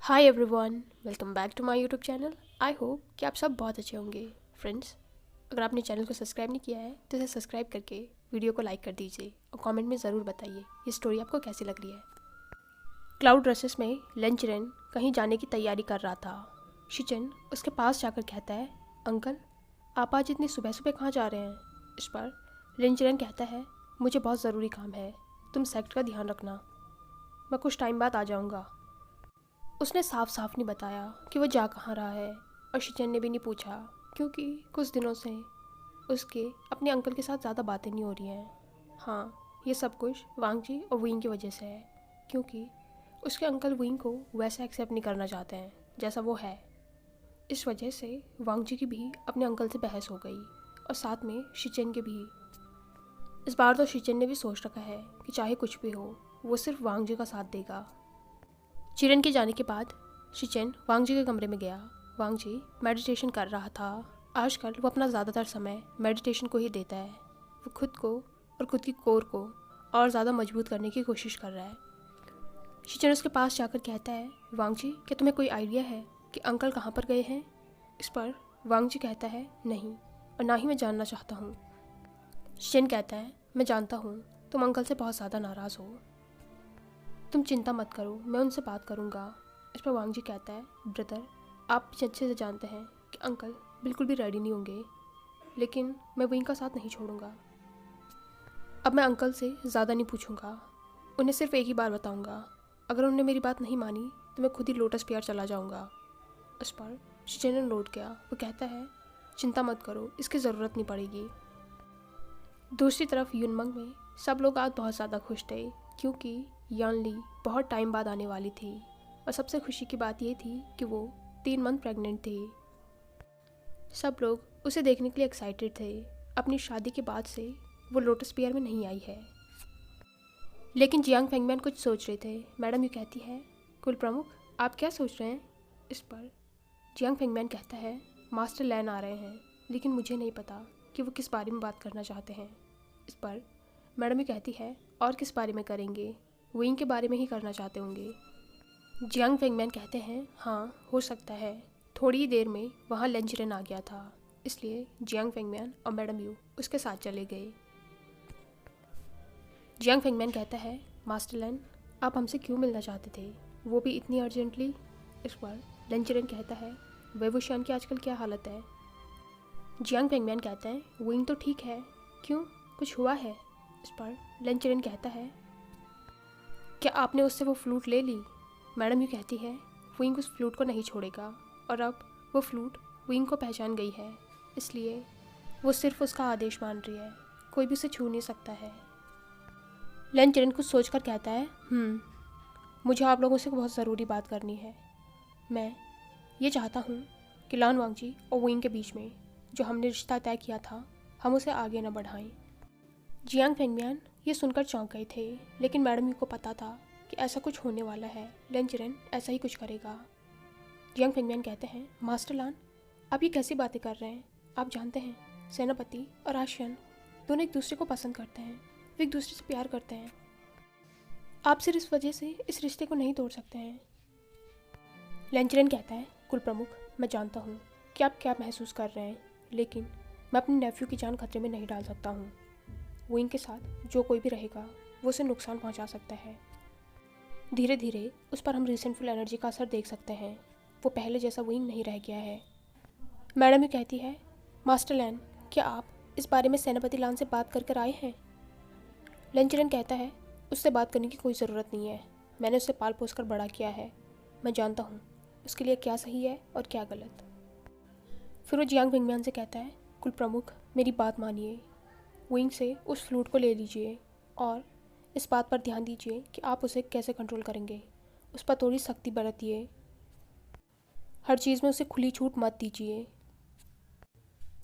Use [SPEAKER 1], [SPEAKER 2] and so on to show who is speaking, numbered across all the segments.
[SPEAKER 1] Hi everyone, welcome back to my YouTube channel. I hope कि आप सब बहुत अच्छे होंगे। फ्रेंड्स, अगर आपने चैनल को सब्सक्राइब नहीं किया है तो इसे सब्सक्राइब करके वीडियो को लाइक कर दीजिए और कमेंट में ज़रूर बताइए ये स्टोरी आपको कैसी लग रही है। क्लाउड रसेस में लेंचरेन कहीं जाने की तैयारी कर रहा था। शिचन उसके पास जाकर कहता है, अंकल आप आज इतनी सुबह सुबह कहाँ जा रहे हैं? इस पर लेंचरेन कहता है, मुझे बहुत ज़रूरी काम है, तुम सेक्ट का ध्यान रखना, मैं कुछ टाइम बाद आ जाऊँगा। उसने साफ साफ नहीं बताया कि वो जा कहाँ रहा है और शिचन ने भी नहीं पूछा, क्योंकि कुछ दिनों से उसके अपने अंकल के साथ ज़्यादा बातें नहीं हो रही हैं। हाँ, ये सब कुछ वांगजी और विंग की वजह से है, क्योंकि उसके अंकल विंग को वैसा एक्सेप्ट नहीं करना चाहते हैं जैसा वो है। इस वजह से वांगजी की भी अपने अंकल से बहस हो गई और साथ में शिचन के भी। इस बार तो शिचन ने भी सोच रखा है कि चाहे कुछ भी हो वो सिर्फ वांगजी का साथ देगा। चिरन के जाने के बाद शिचन वांगजी के कमरे में गया। वांगजी मेडिटेशन कर रहा था। आजकल वो अपना ज़्यादातर समय मेडिटेशन को ही देता है। वो खुद को और खुद की कोर को और ज़्यादा मजबूत करने की कोशिश कर रहा है। शिचन उसके पास जाकर कहता है, वांगजी क्या तुम्हें कोई आइडिया है कि अंकल कहाँ पर गए हैं? इस पर वांगजी कहता है, नहीं, और ना ही मैं जानना चाहता हूँ। शिचन कहता है, मैं जानता हूँ तुम अंकल से बहुत ज़्यादा नाराज़ हो, तुम चिंता मत करो, मैं उनसे बात करूँगा। इस पर वांगजी कहता है, ब्रदर आप भी अच्छे से जानते हैं कि अंकल बिल्कुल भी रेडी नहीं होंगे, लेकिन मैं विंग का साथ नहीं छोड़ूंगा। अब मैं अंकल से ज़्यादा नहीं पूछूंगा, उन्हें सिर्फ एक ही बार बताऊंगा। अगर उन्होंने मेरी बात नहीं मानी तो मैं खुद ही लोटस पियर चला जाऊंगा। उस पर शिचन लौट गया। वो कहता है, चिंता मत करो, इसकी ज़रूरत नहीं पड़ेगी। दूसरी तरफ यूनमंग में सब लोग आज बहुत ज़्यादा खुश थे, क्योंकि यानली बहुत टाइम बाद आने वाली थी और सबसे खुशी की बात ये थी कि वो 3 मंथ प्रेग्नेंट थी। सब लोग उसे देखने के लिए एक्साइटेड थे। अपनी शादी के बाद से वो लोटस पियर में नहीं आई है। लेकिन जियांग फेंगमैन कुछ सोच रहे थे। मैडम यू कहती है, कुल प्रमुख आप क्या सोच रहे हैं? इस पर जियांग फेंगमैन कहता है, मास्टर लैन आ रहे हैं, लेकिन मुझे नहीं पता कि वो किस बारे में बात करना चाहते हैं। इस पर मैडम यू कहती है, और किस बारे में करेंगे? विंग के बारे में ही करना चाहते होंगे। जियांग फेंगमैन कहते हैं, हाँ हो सकता है, थोड़ी ही देर में वहाँ लेंचरेन आ गया था, इसलिए जियांग फेंगमैन और मैडम यू उसके साथ चले गए। जियांग फेंगमैन कहता है, मास्टर लैन आप हमसे क्यों मिलना चाहते थे, वो भी इतनी अर्जेंटली? इस पर लेंचरेन कहता है, वेवुशियान की आजकल क्या हालत है? जियांग फेंगमैन कहते हैं, विंग तो ठीक है, क्यों कुछ हुआ है? इस पर लेंचरेन कहता है, क्या आपने उससे वो फ्लूट ले ली? मैडम यू कहती है, विंग उस फ्लूट को नहीं छोड़ेगा और अब वो फ्लूट विंग को पहचान गई है, इसलिए वो सिर्फ उसका आदेश मान रही है, कोई भी उसे छू नहीं सकता है। लेंचरेन कुछ सोचकर कहता है, मुझे आप लोगों से बहुत ज़रूरी बात करनी है। मैं ये चाहता हूँ कि लान वांगजी और विंग के बीच में जो हमने रिश्ता तय किया था, हम उसे आगे न बढ़ाएं। जियांग फेंगमैन ये सुनकर चौंक गए थे, लेकिन मैडम यू को पता था कि ऐसा कुछ होने वाला है, लेंचरेन ऐसा ही कुछ करेगा। जियांग फेंगमैन कहते हैं, मास्टर लान आप ये कैसी बातें कर रहे हैं? आप जानते हैं सेनापति और आशियन दोनों एक दूसरे को पसंद करते हैं, वे एक दूसरे से प्यार करते हैं, आप सिर्फ इस वजह से इस रिश्ते को नहीं तोड़ सकते हैं। लेंचरेन कहता है, कुल प्रमुख मैं जानता हूँ कि आप क्या महसूस कर रहे हैं, लेकिन मैं अपने नेफ्यू की जान खतरे में नहीं डाल सकता हूँ। विंग के साथ जो कोई भी रहेगा वो उसे नुकसान पहुँचा सकता है। धीरे धीरे उस पर हम रिसेंटफुल एनर्जी का असर देख सकते हैं, वो पहले जैसा विंग नहीं रह गया है। मैडम ये कहती है, मास्टर लैन क्या आप इस बारे में सेनापति लान से बात कर आए हैं? लेंचरेन कहता है, उससे बात करने की कोई ज़रूरत नहीं है, मैंने उसे पाल पोस कर बड़ा किया है, मैं जानता हूँ उसके लिए क्या सही है और क्या गलत। फिर वो जियांग फेंगमैन से कहता है, कुल प्रमुख मेरी बात मानिए, विंग से उस फ्लूट को ले लीजिए और इस बात पर ध्यान दीजिए कि आप उसे कैसे कंट्रोल करेंगे, उस पर थोड़ी सख्ती बरतिए, हर चीज़ में उसे खुली छूट मत दीजिए।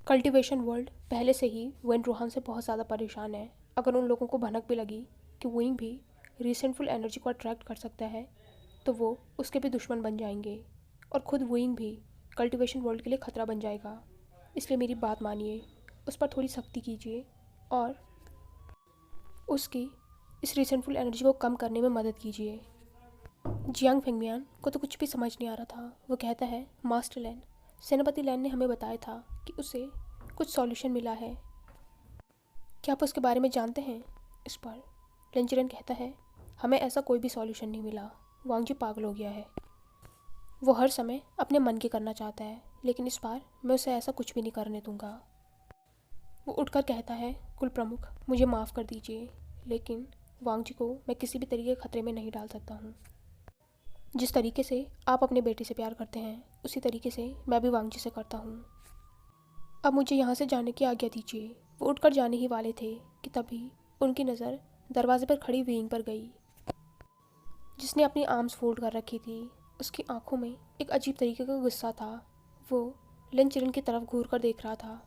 [SPEAKER 1] कल्टीवेशन वर्ल्ड पहले से ही वेन रोहान से बहुत ज़्यादा परेशान है। अगर उन लोगों को भनक भी लगी कि विंग भी रिसेंटफुल एनर्जी को अट्रैक्ट कर सकता है, तो वो उसके भी दुश्मन बन जाएंगे और ख़ुद विंग भी कल्टीवेशन वर्ल्ड के लिए ख़तरा बन जाएगा। इसलिए मेरी बात मानिए, उस पर थोड़ी सख्ती कीजिए और उसकी इस रिसेंटफुल एनर्जी को कम करने में मदद कीजिए। जियांग फेंगमियान को तो कुछ भी समझ नहीं आ रहा था। वो कहता है, मास्टर लैन, सेनापति लैन ने हमें बताया था कि उसे कुछ सॉल्यूशन मिला है। क्या आप उसके बारे में जानते हैं? इस पर लिन चिरेन कहता है, हमें ऐसा कोई भी सॉल्यूशन नहीं मिला। वांग जी पागल हो गया है। वो हर समय अपने मन की करना चाहता है, लेकिन इस बार मैं उसे ऐसा कुछ भी नहीं करने दूंगा। वो उठकर कहता है, कुल प्रमुख मुझे माफ़ कर दीजिए, लेकिन वांग जी को मैं किसी भी तरीके खतरे में नहीं डाल सकता हूँ। जिस तरीके से आप अपने बेटे से प्यार करते हैं, उसी तरीके से मैं भी वांग जी से करता हूँ। अब मुझे यहाँ से जाने की आज्ञा दीजिए। वो उठकर जाने ही वाले थे कि तभी उनकी नज़र दरवाजे पर खड़ी विंग पर गई, जिसने अपनी आर्म्स फोल्ड कर रखी थी। उसकी आंखों में एक अजीब तरीके का गुस्सा था। वो लिन चिरन की तरफ घूर कर देख रहा था।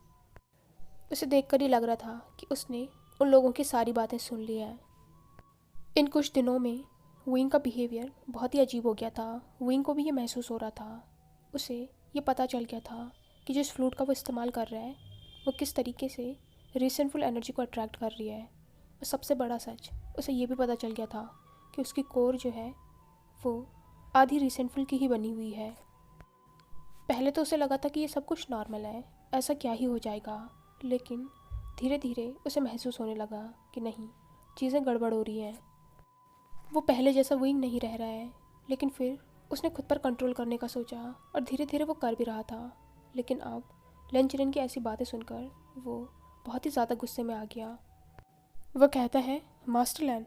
[SPEAKER 1] उसे देखकर ही लग रहा था कि उसने उन लोगों की सारी बातें सुन ली हैं। इन कुछ दिनों में विंग का बिहेवियर बहुत ही अजीब हो गया था। विंग को भी ये महसूस हो रहा था। उसे ये पता चल गया था कि जिस फ्लूट का वो इस्तेमाल कर रहा है वो किस तरीके से रिसेंटफुल एनर्जी को अट्रैक्ट कर रही है। और सबसे बड़ा सच, उसे ये भी पता चल गया था कि उसकी कोर जो है वो आधी रिसेंटफुल की ही बनी हुई है। पहले तो उसे लगा था कि ये सब कुछ नॉर्मल है, ऐसा क्या ही हो जाएगा, लेकिन धीरे धीरे उसे महसूस होने लगा कि नहीं, चीज़ें गड़बड़ हो रही हैं। वो पहले जैसा विंग नहीं रह रहा है। लेकिन फिर उसने खुद पर कंट्रोल करने का सोचा और धीरे धीरे वो कर भी रहा था। लेकिन अब लिन चिरेन की ऐसी बातें सुनकर वो बहुत ही ज़्यादा गुस्से में आ गया। वह कहता है, मास्टर लैन,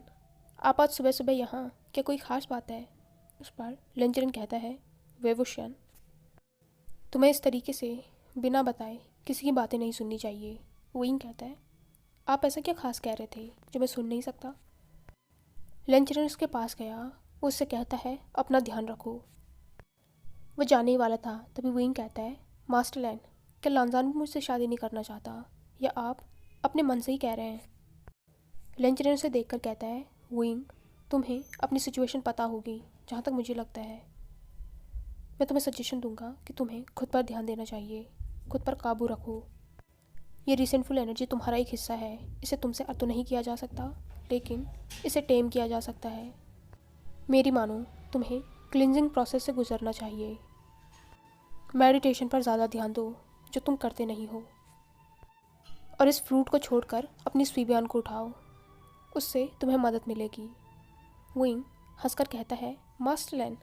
[SPEAKER 1] आप आज सुबह सुबह यहाँ, क्या कोई ख़ास बात है? उस पर लिन चिरेन कहता है, वेवुशियन, तुम्हें इस तरीके से बिना बताए किसी की बातें नहीं सुननी चाहिए। विंग कहता है, आप ऐसा क्या खास कह रहे थे जो मैं सुन नहीं सकता? लिन चिरेन उसके पास गया। वो उससे कहता है, अपना ध्यान रखो। वो जाने ही वाला था तभी विंग कहता है, मास्टर लैन, क्या लानजान भी मुझसे शादी नहीं करना चाहता, या आप अपने मन से ही कह रहे हैं? लिन चिरेन उसे देखकर कहता है, विंग, तुम्हें अपनी सिचुएशन पता होगी। जहाँ तक मुझे लगता है, मैं तुम्हें सजेशन दूंगा कि तुम्हें खुद पर ध्यान देना चाहिए, खुद पर काबू रखो। ये रिसेंटफुल एनर्जी तुम्हारा एक हिस्सा है। इसे तुमसे तो नहीं किया जा सकता, लेकिन इसे टेम किया जा सकता है। मेरी मानो, तुम्हें क्लिनजिंग प्रोसेस से गुजरना चाहिए। मेडिटेशन पर ज़्यादा ध्यान दो, जो तुम करते नहीं हो, और इस फ्रूट को छोड़कर अपनी स्वीबियान को उठाओ, उससे तुम्हें मदद मिलेगी। विंग हंसकर कहता है, मास्टर लैन,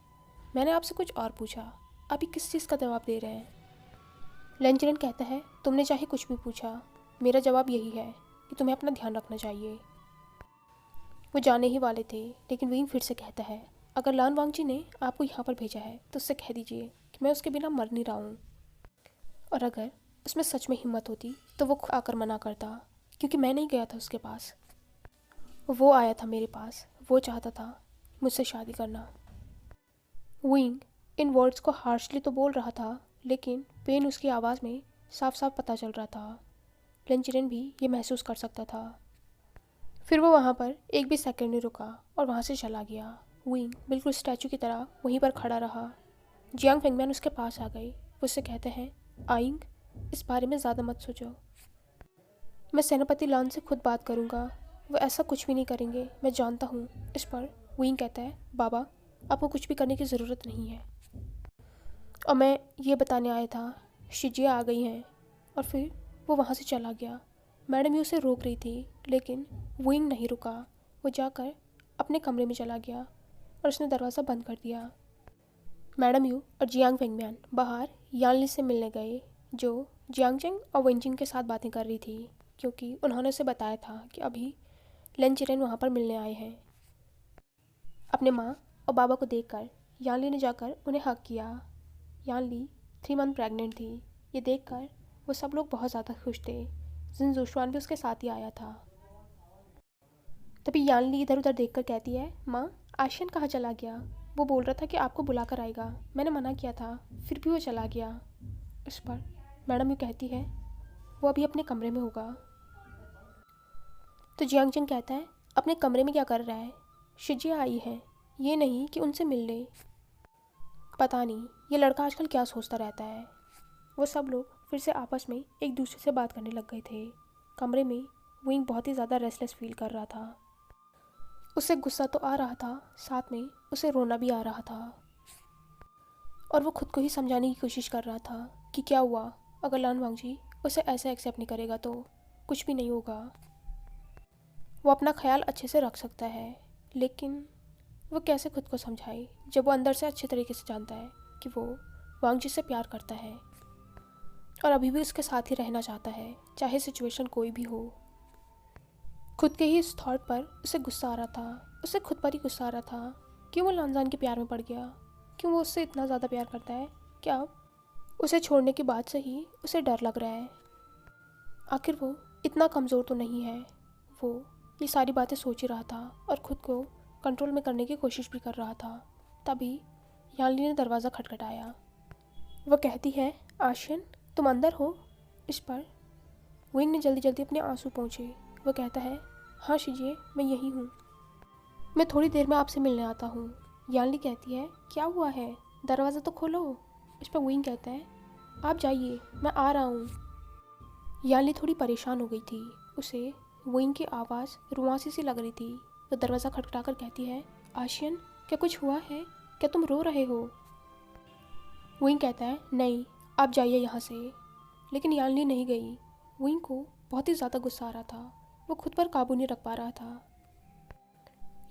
[SPEAKER 1] मैंने आपसे कुछ और पूछा, अभी किस चीज़ का जवाब दे रहे हैं? लिन चिरेन कहता है, तुमने चाहे कुछ भी पूछा, मेरा जवाब यही है कि तुम्हें अपना ध्यान रखना चाहिए। वो जाने ही वाले थे, लेकिन विंग फिर से कहता है, अगर लान वांग जी ने आपको यहाँ पर भेजा है तो उससे कह दीजिए कि मैं उसके बिना मर नहीं रहा हूँ। और अगर उसमें सच में हिम्मत होती तो वो आकर मना करता, क्योंकि मैं नहीं गया था उसके पास। वो आया था मेरे पास, वो चाहता था मुझसे शादी करना। विंग इन वर्ड्स को हार्शली तो बोल रहा था, लेकिन पेन उसकी आवाज़ में साफ साफ पता चल रहा था। लिन चिरेन भी ये महसूस कर सकता था। फिर वो वहाँ पर एक भी सेकंड नहीं रुका और वहाँ से चला गया। विंग बिल्कुल स्टैचू की तरह वहीं पर खड़ा रहा। जियांग फेंगमियान उसके पास आ गए। वो उससे कहते हैं, आइंग, इस बारे में ज़्यादा मत सोचो, मैं सेनापति लान से खुद बात करूँगा, वो ऐसा कुछ भी नहीं करेंगे, मैं जानता हूँ। इस पर विंग कहता है, बाबा, आपको कुछ भी करने की ज़रूरत नहीं है, और मैं ये बताने आया था, शिजिया आ गई हैं। और फिर वो वहाँ से चला गया। मैडम यू उसे रोक रही थी, लेकिन विंग नहीं रुका। वो जाकर अपने कमरे में चला गया और उसने दरवाज़ा बंद कर दिया। मैडम यू और जियांग फेंगमियान बाहर यानली से मिलने गए, जो जियांगचेंग और वेंजिंग के साथ बातें कर रही थी, क्योंकि उन्होंने उसे बताया था कि अभी लिन चिरेन वहाँ पर मिलने आए हैं। अपने माँ और बाबा को देखकर यानली ने जाकर उन्हें हक किया। यानली 3 मंथ प्रेग्नेंट थी। ये देखकर वो सब लोग बहुत ज़्यादा खुश थे। जिन जोशुआन भी उसके साथ ही आया था। तभी यानली इधर उधर देखकर कहती है, माँ, आशियन कहाँ चला गया? वो बोल रहा था कि आपको बुला कर आएगा, मैंने मना किया था, फिर भी वो चला गया। इस पर मैडम यू कहती है, वो अभी अपने कमरे में होगा। तो जियांगचेंग कहता है, अपने कमरे में क्या कर रहा है? शिजिया आई है, ये नहीं कि उनसे मिल ले। पता नहीं ये लड़का आजकल क्या सोचता रहता है। वो सब लोग फिर से आपस में एक दूसरे से बात करने लग गए थे। कमरे में विंग बहुत ही ज़्यादा रेस्टलेस फील कर रहा था। उसे गुस्सा तो आ रहा था, साथ में उसे रोना भी आ रहा था और वो खुद को ही समझाने की कोशिश कर रहा था कि क्या हुआ अगर लान वांगजी उसे ऐसे एक्सेप्ट नहीं करेगा तो कुछ भी नहीं होगा। वो अपना ख्याल अच्छे से रख सकता है, लेकिन वो कैसे खुद को समझाए जब वो अंदर से अच्छे तरीके से जानता है कि वो वांगजी से प्यार करता है और अभी भी उसके साथ ही रहना चाहता है, चाहे सिचुएशन कोई भी हो। खुद के ही इस थॉट पर उसे गुस्सा आ रहा था, उसे खुद पर ही गुस्सा आ रहा था। क्यों वो लानजान के प्यार में पड़ गया? क्यों वो उससे इतना ज़्यादा प्यार करता है? क्या उसे छोड़ने के बाद से ही उसे डर लग रहा है? आखिर वो इतना कमज़ोर तो नहीं है। वो ये सारी बातें सोच ही रहा था और ख़ुद को कंट्रोल में करने की कोशिश भी कर रहा था। तभी यानली ने दरवाज़ा खटखटाया। वह कहती है, आशियन तुम अंदर हो? इस पर विंग ने जल्दी जल्दी अपने आंसू पोंछे। वह कहता है, हाँ शीजिए, मैं यही हूँ, मैं थोड़ी देर में आपसे मिलने आता हूँ। यानली कहती है, क्या हुआ है, दरवाज़ा तो खोलो। इस पर विंग कहता है, आप जाइए, मैं आ रहा हूँ। यानली थोड़ी परेशान हो गई थी, उसे विंग की आवाज़ रुआंसी सी लग रही थी। वह दरवाज़ा खटखटा कर कहती है, आशियन क्या कुछ हुआ है? क्या तुम रो रहे हो? विंग कहता है, नहीं, आप जाइए यहाँ से। लेकिन यानली नहीं गई। विंग को बहुत ही ज़्यादा गुस्सा आ रहा था, वो खुद पर काबू नहीं रख पा रहा था।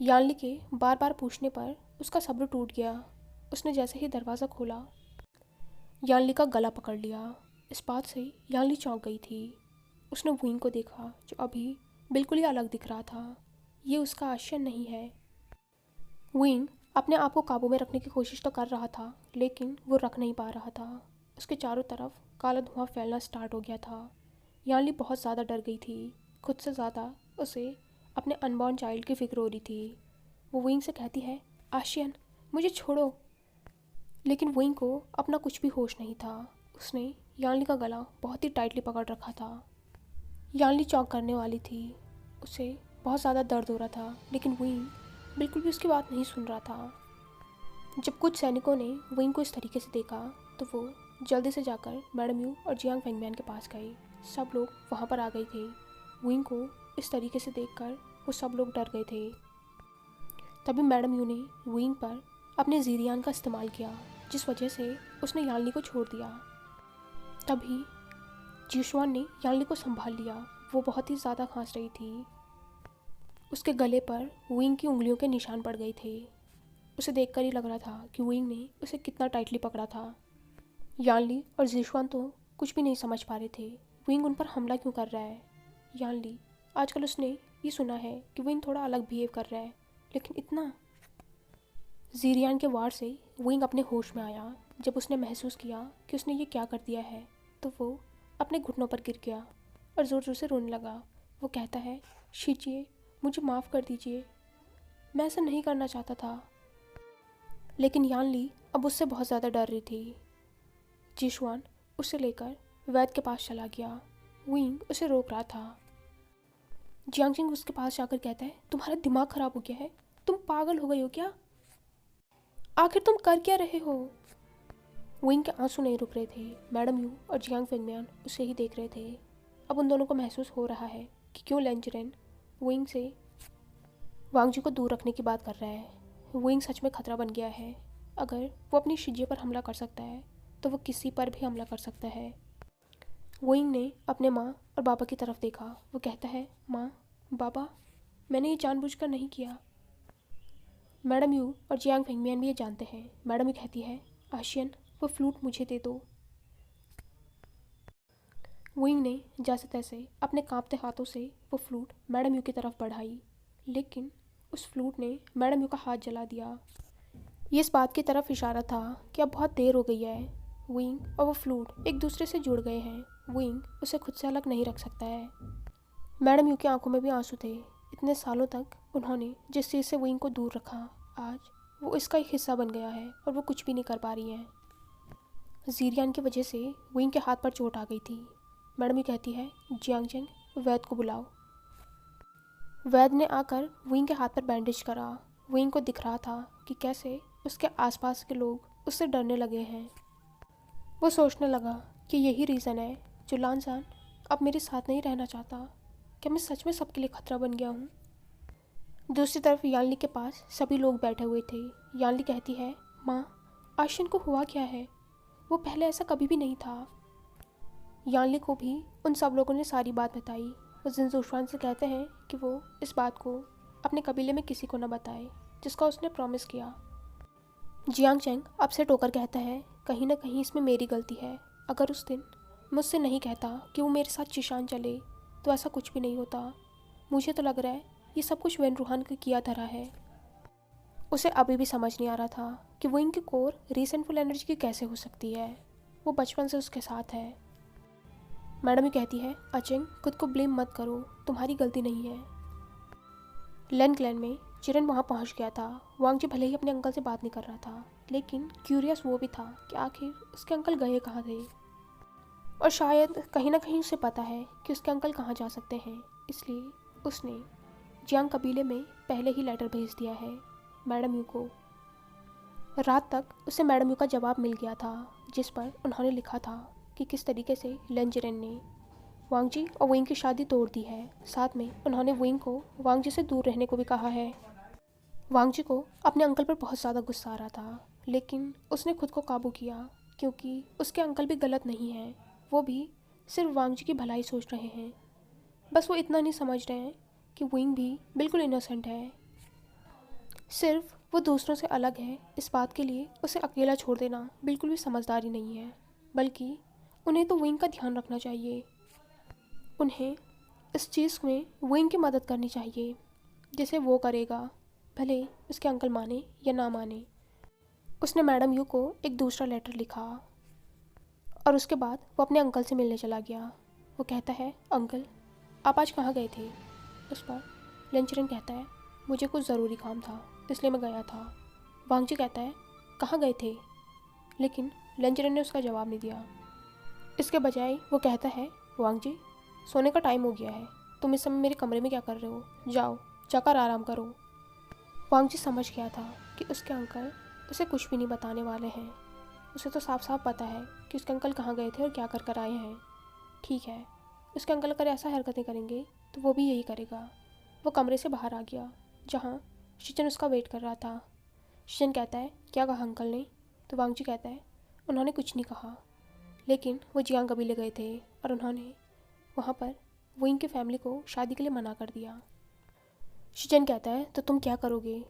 [SPEAKER 1] यानली के बार बार पूछने पर उसका सब्र टूट गया। उसने जैसे ही दरवाज़ा खोला, यानली का गला पकड़ लिया। इस बात से यानली चौंक गई थी। उसने विंग को देखा जो अभी बिल्कुल ही अलग दिख रहा था। ये उसका आशियन नहीं है। विंग अपने आप को काबू में रखने की कोशिश तो कर रहा था, लेकिन वो रख नहीं पा रहा था। उसके चारों तरफ काला धुआं फैलना स्टार्ट हो गया था। यानली बहुत ज़्यादा डर गई थी। खुद से ज़्यादा उसे अपने अनबॉर्न चाइल्ड की फिक्र हो रही थी। वो विंग से कहती है, आशियन मुझे छोड़ो। लेकिन विंग को अपना कुछ भी होश नहीं था। उसने यानली का गला बहुत ही टाइटली पकड़ रखा था। यानली चौंक करने वाली थी, उसे बहुत ज़्यादा दर्द हो रहा था, लेकिन विंग बिल्कुल भी उसकी बात नहीं सुन रहा था। जब कुछ सैनिकों ने विंग को इस तरीके से देखा तो वो जल्दी से जाकर मैडम यू और जियांग फेंगमैन के पास गए। सब लोग वहाँ पर आ गए थे। विंग को इस तरीके से देखकर वो सब लोग डर गए थे। तभी मैडम यू ने विंग पर अपने जीरियान का इस्तेमाल किया, जिस वजह से उसने यानली को छोड़ दिया। तभी जिशुआन ने यानली को संभाल लिया। वो बहुत ही ज़्यादा खांस रही थी। उसके गले पर विंग की उंगलियों के निशान पड़ गए थे। उसे देखकर ही लग रहा था कि विंग ने उसे कितना टाइटली पकड़ा था। यानली और जिशुआन तो कुछ भी नहीं समझ पा रहे थे, विंग उन पर हमला क्यों कर रहा है। यानली आजकल उसने ये सुना है कि विंग थोड़ा अलग बिहेव कर रहा है, लेकिन इतना। जीरियान के वार से विंग अपने होश में आया। जब उसने महसूस किया कि उसने ये क्या कर दिया है तो वो अपने घुटनों पर गिर गया और ज़ोर ज़ोर से रोने लगा। वो कहता है, शीजिए, मुझे माफ़ कर दीजिए, मैं ऐसा नहीं करना चाहता था। लेकिन यानली अब उससे बहुत ज़्यादा डर रही थी। जिशुआन उसे लेकर वैद्य के पास चला गया। विंग उसे रोक रहा था। जियांगजिंग उसके पास जाकर कहता है, तुम्हारा दिमाग ख़राब हो गया है, तुम पागल हो गई हो क्या? आखिर तुम कर क्या रहे हो? विंग के आंसू नहीं रुक रहे थे। मैडम यू और जियांग फेंगमियान उसे ही देख रहे थे। अब उन दोनों को महसूस हो रहा है कि क्यों लेंजरेन विंग से वांगजी को दूर रखने की बात कर रहा है। विंग सच में खतरा बन गया है। अगर वो अपनी शिजिए पर हमला कर सकता है तो वो किसी पर भी हमला कर सकता है। विंग ने अपने माँ और बाबा की तरफ देखा। वो कहता है, माँ, बाबा, मैंने ये जानबूझकर नहीं किया। मैडम यू और जियांग फेंगमियान भी ये जानते हैं। मैडम यू कहती है, आशियन वो फ्लूट मुझे दे दो। विंग ने जैसे तैसे अपने कांपते हाथों से वो फ्लूट मैडम यू की तरफ बढ़ाई, लेकिन उस फ्लूट ने मैडम यू का हाथ जला दिया। ये इस बात की तरफ इशारा था कि अब बहुत देर हो गई है। विंग और वो फ्लूट एक दूसरे से जुड़ गए हैं। विंग उसे खुद से अलग नहीं रख सकता है। मैडम यू की आंखों में भी आंसू थे। इतने सालों तक उन्होंने जिस चीज़ से विंग को दूर रखा, आज वो इसका एक हिस्सा बन गया है और वो कुछ भी नहीं कर पा रही है। जीरियान की वजह से विंग के हाथ पर चोट आ गई थी। मैडम यू कहती है, जियांगजिंग, वैद्य को बुलाओ। वैद्य ने आकर विंग के हाथ पर बैंडेज करा। विंग को दिख रहा था कि कैसे उसके आसपास के लोग उससे डरने लगे हैं। वो सोचने लगा कि यही रीज़न है जो लानजान अब मेरे साथ नहीं रहना चाहता। क्या मैं सच में सबके लिए खतरा बन गया हूँ? दूसरी तरफ यानली के पास सभी लोग बैठे हुए थे। यानली कहती है, माँ, आशियन को हुआ क्या है? वो पहले ऐसा कभी भी नहीं था। यानली को भी उन सब लोगों ने सारी बात बताई। वो जिनजूशुआन से कहते हैं कि वो इस बात को अपने कबीले में किसी को न बताए जिसका उसने प्रॉमिस किया। जियांग चेंग अपसेट होकर कहता है, कहीं ना कहीं इसमें मेरी गलती है। अगर उस दिन मुझसे नहीं कहता कि वो मेरे साथ चिशान चले तो ऐसा कुछ भी नहीं होता। मुझे तो लग रहा है ये सब कुछ वेन रूहान का किया धरा है। उसे अभी भी समझ नहीं आ रहा था कि वो इनकी कोर रीसेंटफुल एनर्जी की कैसे हो सकती है। वो बचपन से उसके साथ है। मैडम ही कहती है, अचेंग, खुद को ब्लेम मत करो, तुम्हारी गलती नहीं है। लेन क्लैन में चिरन वहाँ पहुँच गया था। वांगजी भले ही अपने अंकल से बात नहीं कर रहा था, लेकिन क्यूरियस वो भी था कि आखिर उसके अंकल गए कहाँ थे। और शायद कहीं ना कहीं उसे पता है कि उसके अंकल कहाँ जा सकते हैं, इसलिए उसने जियांग कबीले में पहले ही लेटर भेज दिया है मैडम यू को। रात तक उसे मैडम यू का जवाब मिल गया था, जिस पर उन्होंने लिखा था कि किस तरीके से लेंजरेन ने वांगजी और विंग की शादी तोड़ दी है। साथ में उन्होंने विंग को वांगजी से दूर रहने को भी कहा है। वांगजी को अपने अंकल पर बहुत ज़्यादा गुस्सा आ रहा था, लेकिन उसने खुद को काबू किया क्योंकि उसके अंकल भी गलत नहीं हैं। वो भी सिर्फ वांगजी की भलाई सोच रहे हैं। बस वो इतना नहीं समझ रहे हैं कि विंग भी बिल्कुल इनोसेंट है। सिर्फ वो दूसरों से अलग है, इस बात के लिए उसे अकेला छोड़ देना बिल्कुल भी समझदारी नहीं है। बल्कि उन्हें तो विंग का ध्यान रखना चाहिए। उन्हें इस चीज़ में विंग की मदद करनी चाहिए, जिसे वो करेगा, भले उसके अंकल माने या ना माने। उसने मैडम यू को एक दूसरा लेटर लिखा और उसके बाद वो अपने अंकल से मिलने चला गया। वो कहता है, अंकल, आप आज कहाँ गए थे? उस पर लेंचरन कहता है, मुझे कुछ ज़रूरी काम था, इसलिए मैं गया था। वांगजी कहता है, कहाँ गए थे? लेकिन लेंचरन ने उसका जवाब नहीं दिया। इसके बजाय वो कहता है, वांगजी, सोने का टाइम हो गया है, तुम इस समय मेरे कमरे में क्या कर रहे हो? जाओ, जाकर आराम करो। वांगजी समझ गया था कि उसके अंकल उसे कुछ भी नहीं बताने वाले हैं। उसे तो साफ साफ पता है कि उसके अंकल कहाँ गए थे और क्या कर कर आए हैं। ठीक है, उसके अंकल अगर ऐसा हरकतें करेंगे तो वो भी यही करेगा। वो कमरे से बाहर आ गया, जहाँ शिचन उसका वेट कर रहा था। शिचन कहता है, क्या कहा अंकल ने? तो वांगजी कहता है, उन्होंने कुछ नहीं कहा, लेकिन वो जियांग कबीले गए थे और उन्होंने वहाँ पर विंग की फैमिली को शादी के लिए मना कर दिया। शिचन कहता है, तो तुम क्या करोगे?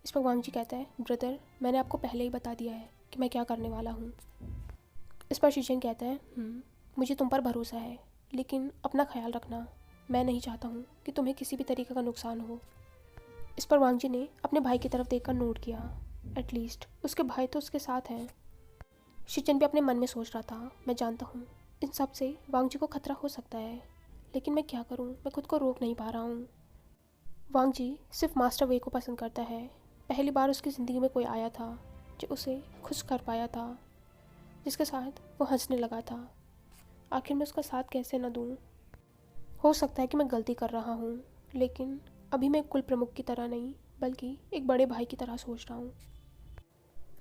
[SPEAKER 1] इस पर वांगजी कहता है, ब्रदर, मैंने आपको पहले ही बता दिया है कि मैं क्या करने वाला हूँ। इस पर शिचन कहता है, मुझे तुम पर भरोसा है, लेकिन अपना ख्याल रखना। मैं नहीं चाहता हूँ कि तुम्हें किसी भी तरीके का नुकसान हो। इस पर वांगजी ने अपने भाई की तरफ देखकर नोट किया। एटलीस्ट उसके भाई तो उसके साथ हैं। शिचन भी अपने मन में सोच रहा था, मैं जानता हूँ इन सब से वांगजी को खतरा हो सकता है, लेकिन मैं क्या करूँ, मैं खुद को रोक नहीं पा रहा हूँ। वांगजी सिर्फ मास्टर वे को पसंद करता है। पहली बार उसकी ज़िंदगी में कोई आया था जो उसे खुश कर पाया था, जिसके साथ वो हंसने लगा था। आखिर मैं उसका साथ कैसे न दूँ? हो सकता है कि मैं गलती कर रहा हूँ, लेकिन अभी मैं कुल प्रमुख की तरह नहीं, बल्कि एक बड़े भाई की तरह सोच रहा हूँ।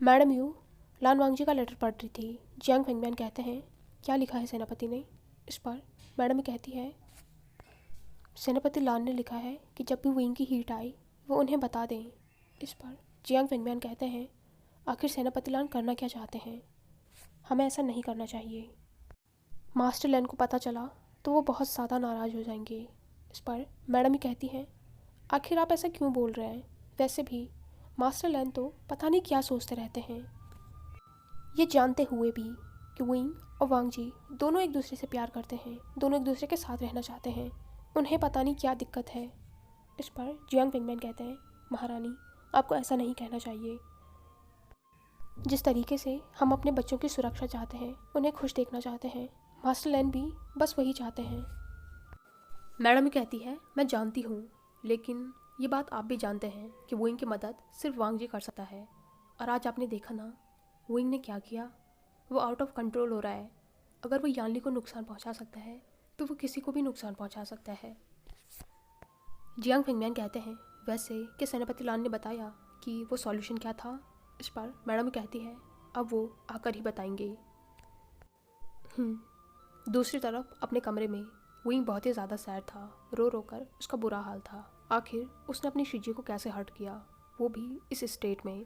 [SPEAKER 1] मैडम यू लान वांगजी का लेटर पढ़ रही थी। जियांग फेंगमियान कहते हैं, क्या लिखा है सेनापति ने? इस पर मैडम कहती है, सेनापति लान ने लिखा है कि जब भी विंग की हीट आई वो उन्हें बता दें। इस पर जियांग फेंगमियान कहते हैं, आखिर सेनापति लान करना क्या चाहते हैं? हमें ऐसा नहीं करना चाहिए। मास्टर लैन को पता चला तो वो बहुत ज़्यादा नाराज़ हो जाएंगे। इस पर मैडम ही कहती हैं, आखिर आप ऐसा क्यों बोल रहे हैं? वैसे भी मास्टर लैन तो पता नहीं क्या सोचते रहते हैं। ये जानते हुए भी कि विंग और वांगजी दोनों एक दूसरे से प्यार करते हैं, दोनों एक दूसरे के साथ रहना चाहते हैं, उन्हें पता नहीं क्या दिक्कत है। इस पर जियांग फेंगमैन कहते हैं, महारानी, आपको ऐसा नहीं कहना चाहिए। जिस तरीके से हम अपने बच्चों की सुरक्षा चाहते हैं, उन्हें खुश देखना चाहते हैं, मास्टर लैन भी बस वही चाहते हैं। मैडम कहती है, मैं जानती हूँ, लेकिन ये बात आप भी जानते हैं कि विंग की मदद सिर्फ वांगजी कर सकता है। और आज आपने देखा ना विंग ने क्या किया। वो आउट ऑफ कंट्रोल हो रहा है। अगर वो यानली को नुकसान पहुंचा सकता है तो वो किसी को भी नुकसान पहुंचा सकता है। जियांग फेंगमियान कहते हैं, वैसे कि सेनापति लान ने बताया कि वो सॉल्यूशन क्या था? इस पर मैडम कहती है, अब वो आकर ही बताएंगे। दूसरी तरफ अपने कमरे में विंग बहुत ही ज़्यादा सैड था। रो रो कर उसका बुरा हाल था। आखिर उसने अपनी शिजी को कैसे हर्ट किया, वो भी इस स्टेट में।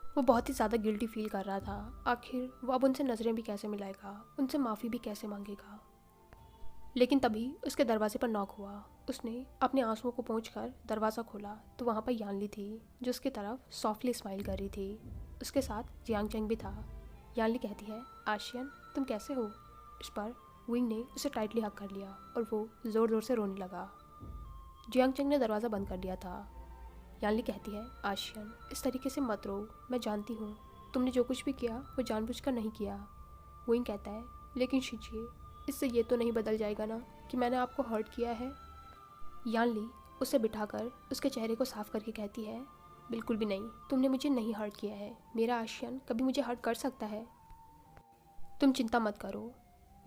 [SPEAKER 1] वो बहुत ही ज़्यादा गिल्टी फील कर रहा था। आखिर वो अब उनसे नज़रें भी कैसे मिलाएगा, उनसे माफ़ी भी कैसे मांगेगा। लेकिन तभी उसके दरवाजे पर नॉक हुआ। उसने अपने आंसुओं को पोंछकर दरवाज़ा खोला तो वहाँ पर यानली थी, जो उसकी तरफ सॉफ्टली स्माइल कर रही थी। उसके साथ जियांग चेंग भी था। यानली कहती है, आशियन तुम कैसे हो। इस पर विंग ने उसे टाइटली हक कर लिया और वो ज़ोर ज़ोर से रोने लगा। जियांग चेंग ने दरवाज़ा बंद कर दिया था। यानली कहती है, आशियन इस तरीके से मत रो, मैं जानती हूँ तुमने जो कुछ भी किया वो जानबूझकर नहीं किया। विंग कहता है, लेकिन शिजी इससे ये तो नहीं बदल जाएगा ना कि मैंने आपको हर्ट किया है। यानली उसे बिठाकर उसके चेहरे को साफ करके कहती है, बिल्कुल भी नहीं, तुमने मुझे नहीं हर्ट किया है। मेरा आशियन कभी मुझे हर्ट कर सकता है। तुम चिंता मत करो,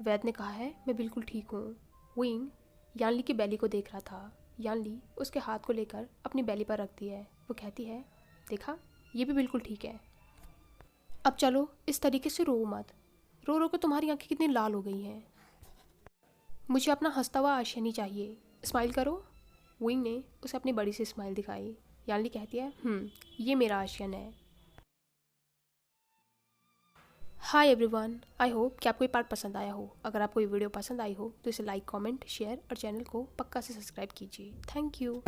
[SPEAKER 1] वैद ने कहा है, मैं बिल्कुल ठीक हूँ। विंग यानली की बैली को देख रहा था। यानली उसके हाथ को लेकर अपनी बैली पर रखती है। वो कहती है, देखा, ये भी बिल्कुल ठीक है। अब चलो, इस तरीके से रो मत। रो रो के तुम्हारी आंखें कितनी लाल हो गई हैं। मुझे अपना हंसता हुआ आशियन ही चाहिए। स्माइल करो। विंग ने उसे अपनी बड़ी सी स्माइल दिखाई। यानली कहती है, ये मेरा आशियन है। हाय एवरीवन, आई होप कि आपको ये पार्ट पसंद आया हो। अगर आपको ये वीडियो पसंद आई हो तो इसे लाइक, कमेंट, शेयर और चैनल को पक्का से सब्सक्राइब कीजिए। Thank you.